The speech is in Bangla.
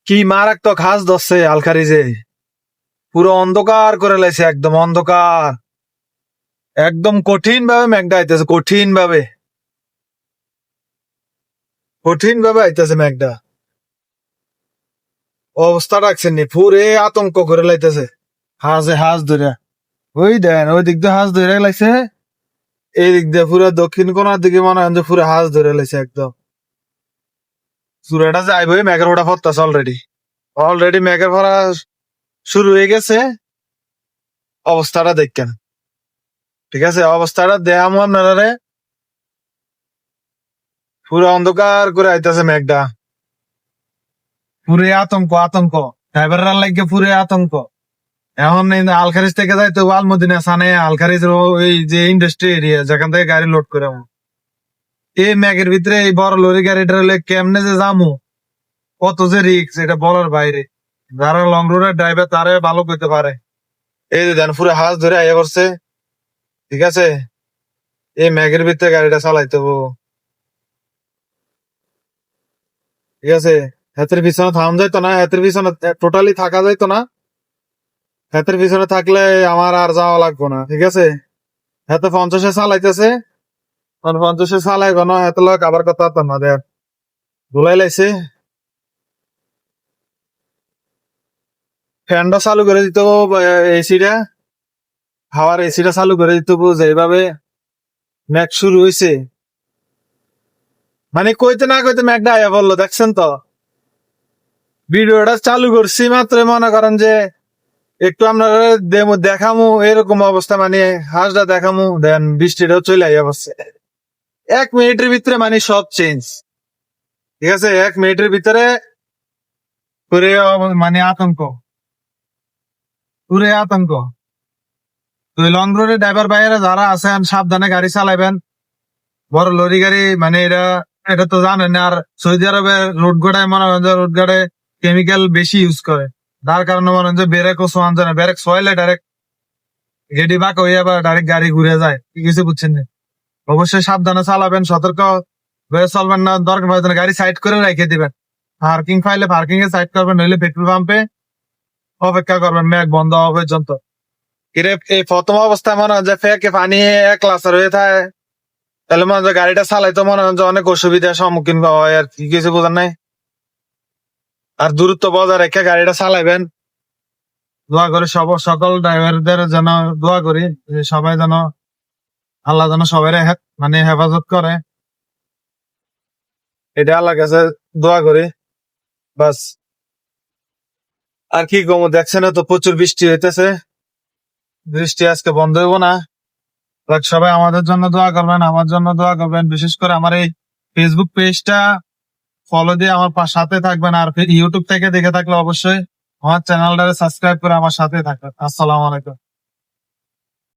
কি মারাত্মক হাঁস ধরছে আলখারিজে। পুরো অন্ধকার করে লাইছে, একদম অন্ধকার। একদম কঠিন ভাবে মেঘটা আইতেছে, কঠিন ভাবে আইতেছে মেঘটা। অবস্থা রাখছেন নি, পুরে আতঙ্ক করে লাইতেছে। হাঁস ধরে, ওই দেন ওই দিক দিয়ে হাঁস ধরে লাইছে। এই দিক দিয়ে পুরো দক্ষিণ কোনার দিকে মনে হয় যে পুরো হাঁস ধরে লাইছে একদম। চূড়াটা যাইব, মেঘের ওটা ফরতাছে অলরেডি। মেঘের ভরা শুরু হয়ে গেছে। অবস্থাটা দেখেন, ঠিক আছে? অবস্থাটা দেখামো আপনারা। পুরো অন্ধকার করে আইতেছে মেঘটা। পুরে আতঙ্ক ড্রাইভাররা লাগে পুরে আতঙ্ক। এখন আলখারিজ থেকে যাই তো আলমদিনা সানে আলখারিজ ওই যে ইন্ডাস্ট্রি এরিয়া যেখান থেকে গাড়ি লোড করে এই ম্যাগের ভিতরে এই বড় লরি গাড়িটা হলে কেমনে যে যামু, কত যে রিক্স এটা বলার বাইরে। যারা লং রোডের ড্রাইভার তারা ভালো করতে পারে। এই যে দেন পুরো হাঁস ধরে আইয়া করছে, ঠিক আছে? এই ম্যাগের ভিতরে গাড়িটা চালাইতে হবো, ঠিক আছে? হাতের পিছনে থাম যাইতো না, হাতের পিছনে টোটালি থাকা যাইতো না। হাতের পিছনে থাকলে আমার আর যাওয়া লাগবো না, ঠিক আছে? হাতে 50-এ চালাইতেছে, 50-এ চালাইব না, হাতে লোক আবার কথা হতো না। দেখ ধুলাই লাইছে। ফ্যানটা চালু করে দিত, এসিটা, হাওয়ার এসিটা চালু করে দিত। যেভাবে ম্যাচ শুরু হয়েছে, মানে কইতে না কইতে ম্যাকটা আয়া বললো, দেখছেন তো? ভিডিওটা চালু করছি মাত্র মনে করেন যে একটু আপনারা দেখামু এরকম অবস্থা, মানে হাঁসটা দেখামু, দেন বৃষ্টিটাও চলে আইয়া বসছে। 1 মিনিটের ভিতরে মানে সব চেঞ্জ, ঠিক আছে? 1 মিনিটের ভিতরে পুরে মানে পুরে আতঙ্ক। তো লং রোডে ড্রাইভার ভাইয়েরা যারা আছেন সাবধানে গাড়ি চালাইবেন। বড় লরি গাড়ি মানে এটা এটা তো জানেন। আর সৌদি আরবে রোড গাড়ায় মনে হয় রোড গাড়ে কেমিক্যাল বেশি ইউজ করে, যার কারণে মনে হয় ব্রেকও সোয়ান যায় না। ব্রেক সোয়াইলে ডাইরেক্ট গেডি বাঁক হয়ে আবার ডাইরেক্ট গাড়ি ঘুরে যায়। কি কিছু বুঝছেন না? অবশ্যই সাবধানে চালাবেন, সতর্ক হয়ে চলবেন। না দরকার হয় গাড়ি সাইড করে রেখে দিবেন। পার্কিং ফাইলে পার্কিং এ সাইড করবেন, নইলে পেট্রোল পাম্পে অপেক্ষা করবেন মেঘ বন্ধ হওয়া পর্যন্ত। কিরে এই প্রথম অবস্থায় মনে হয় যে ফেকে পানি এক ক্লাসের হয়ে থাকে, তাহলে মনে হয় গাড়িটা চালাইতে মনে হয় অনেক অসুবিধার সম্মুখীন হয়। আর কি কিছু বোঝার নাই। আর দূরত্ব বজায় রেখে গাড়িটা চালাইবেন। দোয়া করি সকল ড্রাইভারদের যেন, দোয়া করি যে সবাই যেন, আল্লাহ যেন সবাই মানে হেফাজত করে, এটা আল্লাহর কাছে দোয়া করি। বাস, আর কি কমো, দেখছেন তো প্রচুর বৃষ্টি হইতেছে। বৃষ্টি আজকে বন্ধ হইব না। সবাই আমাদের জন্য দোয়া করবেন, আমার জন্য দোয়া করবেন। বিশেষ করে আমার এই ফেসবুক পেজটা ফলো দিয়ে আমার সাথে থাকবেন। আর ইউটিউব থেকে দেখে থাকলে অবশ্যই আমার চ্যানেলটা সাবস্ক্রাইব করে আমার সাথে থাকবেন। আসসালামু আলাইকুম।